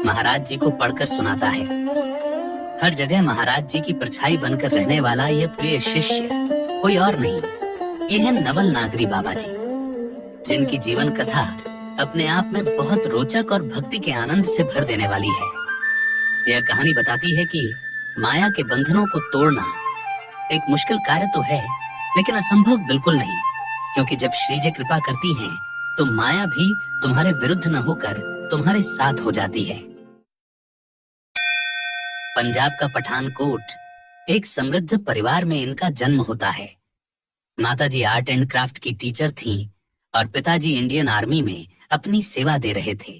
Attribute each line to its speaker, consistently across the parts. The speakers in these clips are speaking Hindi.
Speaker 1: महाराज जी को पढ़कर सुनाता है। हर जगह महाराज जी की परछाई बनकर रहने वाला यह प्रिय शिष्य कोई और नहीं, ये है नवल नागरी बाबा जी, जिनकी जीवन कथा अपने आप में बहुत रोचक और भक्ति के आनंद से भर देने वाली है। यह कहानी बताती है कि माया के बंधनों को तोड़ना एक मुश्किल कार्य तो है, लेकिन असंभव बिल्कुल नहीं, क्योंकि जब श्री जी कृपा करती हैं, तो माया भी तुम्हारे विरुद्ध न होकर तुम्हारे साथ हो जाती है। पंजाब का पठानकोट एक समृद्ध परिवार में इनका जन्म होता है। माताजी आर्ट एंड क्राफ्ट की टीचर थीं और पिताजी इंडियन आर्मी में अपनी सेवा दे रहे थे।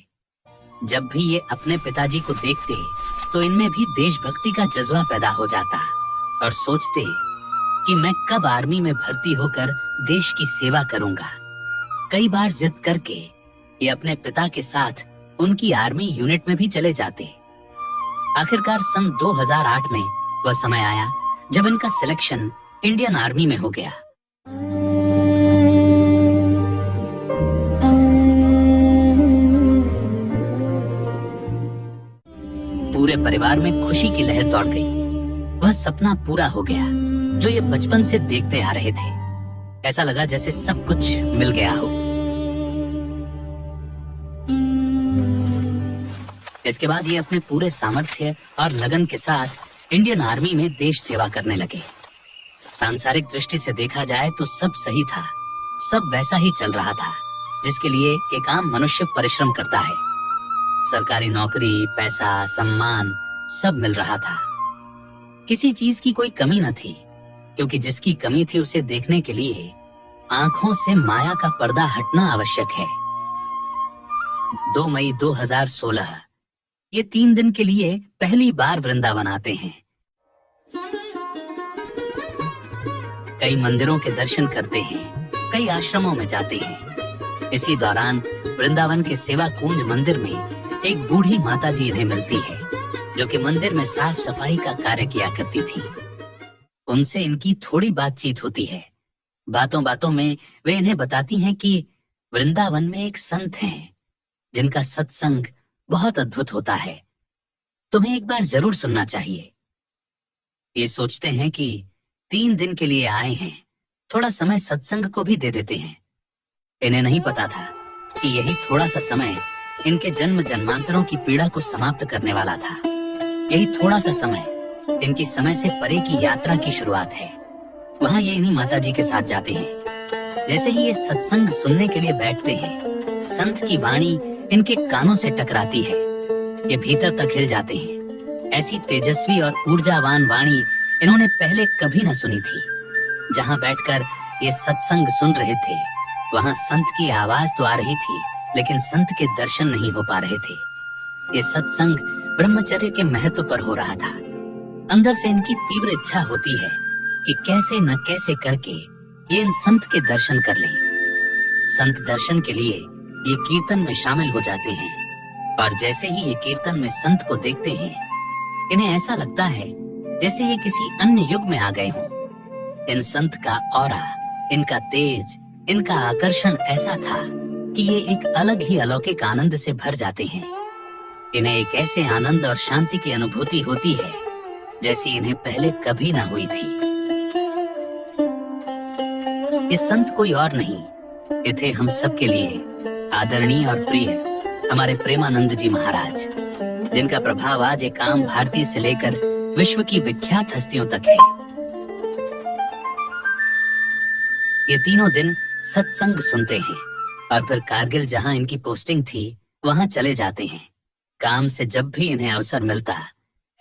Speaker 1: जब भी ये अपने पिताजी को देखते तो इनमें भी देशभक्ति का जज्बा पैदा हो जाता और सोचते कि मैं कब आर्मी में भर्ती होकर देश की सेवा करूंगा। कई बार जिद करके ये अपने पिता के साथ उनकी आर्मी यूनिट में भी चले जाते। आखिरकार सन 2008 में वह समय आया जब इनका सिलेक्शन इंडियन आर्मी में हो गया। पूरे परिवार में खुशी की लहर दौड़ गई। वह सपना पूरा हो गया जो ये बचपन से देखते आ रहे थे। ऐसा लगा जैसे सब कुछ मिल गया हो। इसके बाद ये अपने पूरे सामर्थ्य और लगन के साथ इंडियन आर्मी में देश सेवा करने लगे। सांसारिक दृष्टि से देखा जाए तो सब सही था, सब वैसा ही चल रहा था जिसके लिए एक आम मनुष्य परिश्रम करता है। सरकारी नौकरी, पैसा, सम्मान सब मिल रहा था। किसी चीज की कोई कमी न थी, क्योंकि जिसकी कमी थी उसे देखने के लिए आंखों से माया का पर्दा हटना आवश्यक है। 2 मई 2016 ये 3 दिन के लिए पहली बार वृंदावन आते हैं। कई मंदिरों के दर्शन करते हैं, कई आश्रमों में जाते हैं। इसी दौरान वृंदावन के सेवा कुंज मंदिर में एक बूढ़ी माताजी इन्हें मिलती है, जो कि मंदिर में साफ सफाई का कार्य किया करती थी। उनसे इनकी थोड़ी बातचीत होती है। बातों बातों में वे इन्हें बताती हैं कि वृंदावन में एक संत हैं जिनका सत्संग बहुत अद्भुत होता है, तुम्हें एक बार जरूर सुनना चाहिए। ये सोचते हैं कि 3 दिन के लिए आए हैं, थोड़ा समय सत्संग को भी दे देते हैं। इन्हें नहीं पता था कि यही थोड़ा सा समय इनके जन्म जन्मांतरों की पीड़ा को समाप्त करने वाला था। यही थोड़ा सा समय इनकी समय से परे की यात्रा की शुरुआत है। वहां ये इन्हीं माताजी के साथ जाते हैं। जैसे ही ये सत्संग सुनने के लिए बैठते हैं, संत की वाणी इनके कानों से टकराती है। ये भीतर तक हिल जाते हैं। ऐसी तेजस्वी और ऊर्जावान वाणी इन्होंने पहले कभी न सुनी थी। जहां बैठकर ये सत्संग सुन रहे थे, वहां संत की आवाज तो आ रही थी, लेकिन संत के दर्शन नहीं हो पा रहे थे। ये सत्संग ब्रह्मचर्य के महत्व पर हो रहा था। अंदर से इनकी तीव्र इच्छा होती है कि कैसे न कैसे करके ये इन संत के दर्शन कर लें। संत दर्शन के लिए ये कीर्तन में शामिल हो जाते हैं, और जैसे ही ये कीर्तन में संत को देखते हैं, इन्हें ऐसा लगता है जैसे ये किसी अन्य युग में आ गए हों। इन संत का ऑरा, इनका तेज, इनका आकर्षण ऐसा था कि ये एक अलग ही अलौकिक आनंद से भर जाते हैं। इन्हें एक ऐसे आनंद और शांति की अनुभूति होती है जैसी इन्हें पहले कभी ना हुई थी। ये संत कोई और नहीं, ये थे हम सब के लिए आदरणीय और प्रिय हमारे प्रेमानंद जी महाराज, जिनका प्रभाव आज एक आम भारतीय से लेकर विश्व की विख्यात हस्तियों तक है। ये तीनों दिन सत्संग सुनते हैं और फिर कारगिल, जहां इनकी पोस्टिंग थी, वहां चले जाते हैं। काम से जब भी इन्हें अवसर मिलता,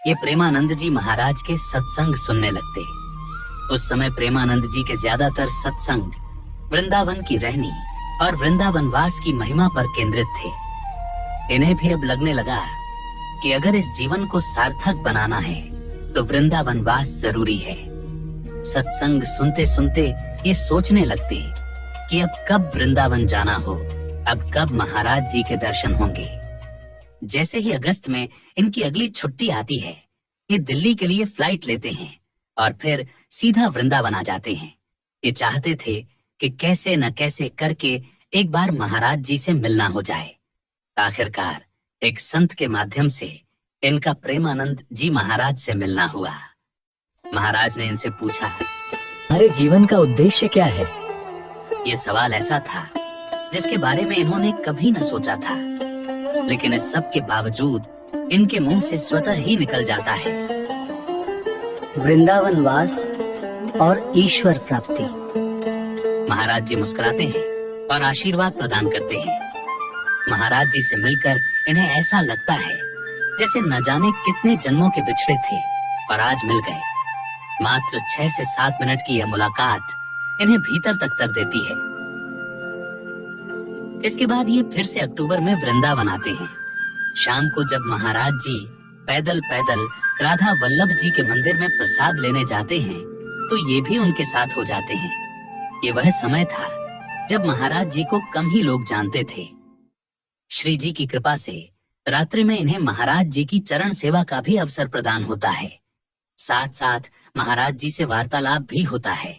Speaker 1: ये प्रेमानंद जी महाराज के सत्संग सुनने लगते। उस समय प्रेमानंद जी के ज्यादातर सत्संग वृंदावन की रहनी और वृंदावन वास की महिमा पर केंद्रित थे। इन्हें भी अब लगने लगा कि अगर इस जीवन को सार्थक बनाना है तो वृंदावन वास जरूरी है। सत्संग सुनते सुनते ये सोचने लगते कि अब कब वृंदावन जाना हो, अब कब महाराज जी के दर्शन होंगे। जैसे ही अगस्त में इनकी अगली छुट्टी आती है, ये दिल्ली के लिए फ्लाइट लेते हैं और फिर सीधा वृंदावन आ जाते हैं। ये चाहते थे कि कैसे न कैसे करके एक बार महाराज जी से मिलना हो जाए। आखिरकार एक संत के माध्यम से इनका प्रेमानंद जी महाराज से मिलना हुआ। महाराज ने इनसे पूछा,
Speaker 2: हमारे जीवन का उद्देश्य क्या है?
Speaker 1: ये सवाल ऐसा था जिसके बारे में इन्होंने कभी न सोचा था, लेकिन इस सब के बावजूद इनके मुंह से स्वतः ही निकल जाता है।
Speaker 3: वृंदावन वास और ईश्वर प्राप्ति।
Speaker 1: महाराज जी मुस्कुराते हैं और आशीर्वाद प्रदान करते हैं। महाराज जी से मिलकर इन्हें ऐसा लगता है जैसे न जाने कितने जन्मों के बिछड़े थे और आज मिल गए। मात्र 6 से 7 मिनट की यह मुलाकात इन्हें भीतर तक तर देती है। इसके बाद ये फिर से अक्टूबर में वृंदावन आते हैं। शाम को जब महाराज जी पैदल पैदल राधा वल्लभ जी के मंदिर में प्रसाद लेने जाते हैं तो ये भी उनके साथ हो जाते हैं। ये वह समय था जब महाराज जी को कम ही लोग जानते थे। श्री जी की कृपा से रात्रि में इन्हें महाराज जी की चरण सेवा का भी अवसर प्रदान होता है। साथ साथ महाराज जी से वार्तालाप भी होता है।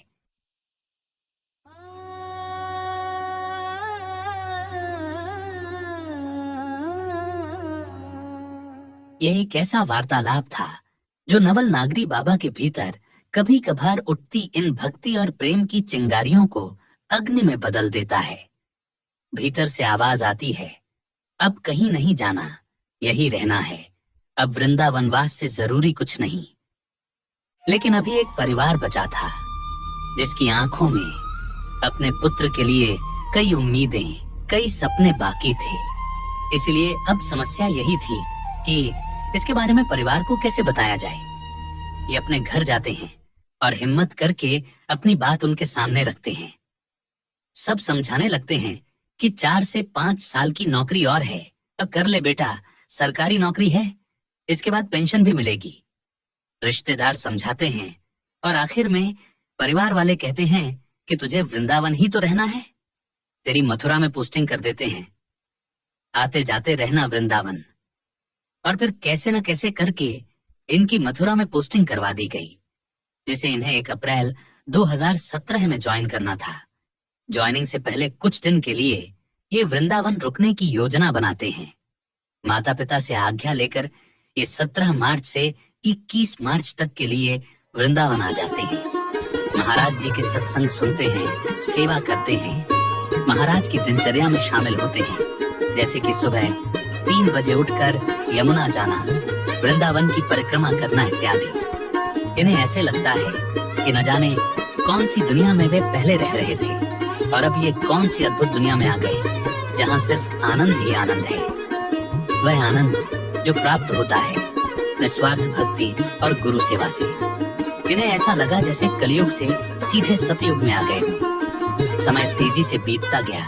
Speaker 1: यह एक ऐसा वार्तालाप था जो नवल नागरी बाबा के भीतर कभी कभार उठती इन भक्ति और प्रेम की चिंगारियों को अग्नि में बदल देता है। भीतर से आवाज आती है, अब कहीं नहीं जाना, यही रहना है, अब वृंदावनवास से जरूरी कुछ नहीं। लेकिन अभी एक परिवार बचा था जिसकी आंखों में अपने पुत्र के लिए कई उम्मीदें, कई सपने बाकी थे। इसलिए अब समस्या यही थी कि इसके बारे में परिवार को कैसे बताया जाए। ये अपने घर जाते हैं और हिम्मत करके अपनी बात उनके सामने रखते हैं। सब समझाने लगते हैं कि 4 से 5 साल की नौकरी और है, अब कर ले बेटा, सरकारी नौकरी है, इसके बाद पेंशन भी मिलेगी। रिश्तेदार समझाते हैं और आखिर में परिवार वाले कहते हैं कि तुझे वृंदावन ही तो रहना है, तेरी मथुरा में पोस्टिंग कर देते हैं, आते जाते रहना वृंदावन। और फिर कैसे न कैसे करके इनकी मथुरा में पोस्टिंग करवा दी गई, जिसे इन्हें 1 अप्रैल 2017 में ज्वाइन करना था। ज्वाइनिंग से पहले कुछ दिन के लिए ये वृंदावन रुकने की योजना बनाते हैं। माता पिता से आज्ञा लेकर ये 17 मार्च से 21 मार्च तक के लिए वृंदावन आ जाते हैं। महाराज जी के सत्संग सुनते हैं, सेवा करते हैं, महाराज की दिनचर्या में शामिल होते हैं, जैसे कि सुबह 3 बजे उठकर यमुना जाना, वृंदावन की परिक्रमा करना इत्यादि। इन्हें ऐसे लगता है कि न जाने कौन सी दुनिया में वे पहले रह रहे थे और अब ये कौन सी अद्भुत दुनिया में आ गए जहाँ सिर्फ आनंद ही आनंद है। वह आनंद जो प्राप्त होता है निस्वार्थ भक्ति और गुरु सेवा से। इन्हें ऐसा लगा जैसे कलयुग से सीधे सतयुग में आ गए। समय तेजी से बीतता गया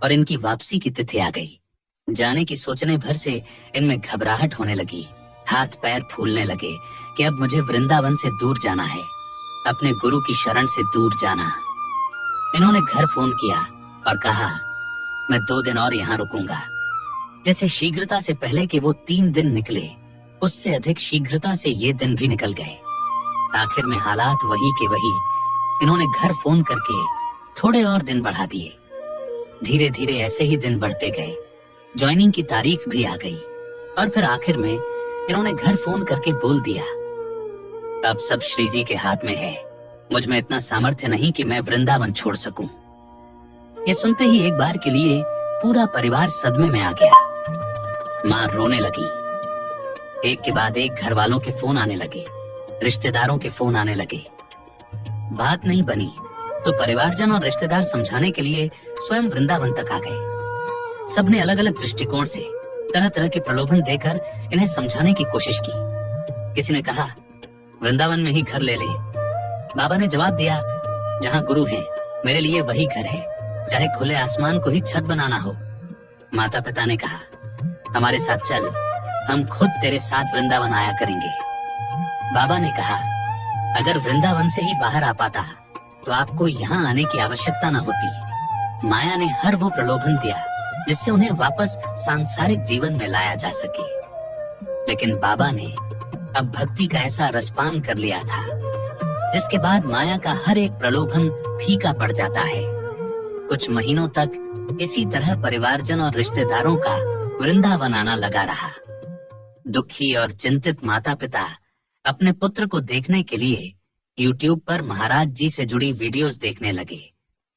Speaker 1: और इनकी वापसी की तिथि आ गई। जाने की सोचने भर से इनमें घबराहट होने लगी, हाथ पैर फूलने लगे कि अब मुझे वृंदावन से दूर जाना है, अपने गुरु की शरण से दूर जाना। इन्होंने घर फोन किया और कहा, मैं 2 दिन और यहाँ रुकूंगा। जैसे शीघ्रता से पहले कि वो 3 दिन निकले, उससे अधिक शीघ्रता से ये दिन भी निकल गए। आखिर में हालात वही के वही, इन्होंने घर फोन करके थोड़े और दिन बढ़ा दिए। धीरे धीरे ऐसे ही दिन बढ़ते गए, ज्वाइनिंग की तारीख भी आ गई और फिर आखिर में इन्होंने घर फोन करके बोल दिया, अब सब श्री जी के हाथ में है, मुझ में इतना सामर्थ्य नहीं कि मैं वृंदावन छोड़ सकूं। ये सुनते ही एक बार के लिए पूरा परिवार सदमे में आ गया। मां रोने लगी। एक के बाद एक घर वालों के फोन आने लगे, रिश्तेदारों के फोन आने लगे। बात नहीं बनी तो परिवारजन और रिश्तेदार समझाने के लिए स्वयं वृंदावन तक आ गए। सबने अलग अलग दृष्टिकोण से तरह तरह के प्रलोभन देकर इन्हें समझाने की कोशिश की। किसी ने कहा, वृंदावन में ही घर ले ले। बाबा ने जवाब दिया, जहाँ गुरु हैं मेरे लिए वही घर है, चाहे खुले आसमान को ही छत बनाना हो। माता पिता ने कहा, हमारे साथ चल, हम खुद तेरे साथ वृंदावन आया करेंगे। बाबा ने कहा, अगर वृंदावन से ही बाहर आ पाता तो आपको यहाँ आने की आवश्यकता न होती। माया ने हर वो प्रलोभन दिया जिससे उन्हें वापस सांसारिक जीवन में लाया जा सके। लेकिन बाबा ने अब भक्ति का ऐसा रसपान कर लिया था जिसके बाद माया का हर एक प्रलोभन फीका पड़ जाता है। कुछ महीनों तक इसी तरह परिवारजन और रिश्तेदारों का वृंदावन आना लगा रहा। दुखी और चिंतित माता पिता अपने पुत्र को देखने के लिए YouTube पर महाराज जी से जुड़ी वीडियोस देखने लगे,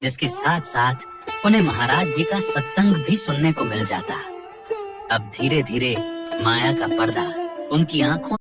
Speaker 1: जिसके साथ साथ उन्हें महाराज जी का सत्संग भी सुनने को मिल जाता। अब धीरे धीरे माया का पर्दा उनकी आंखों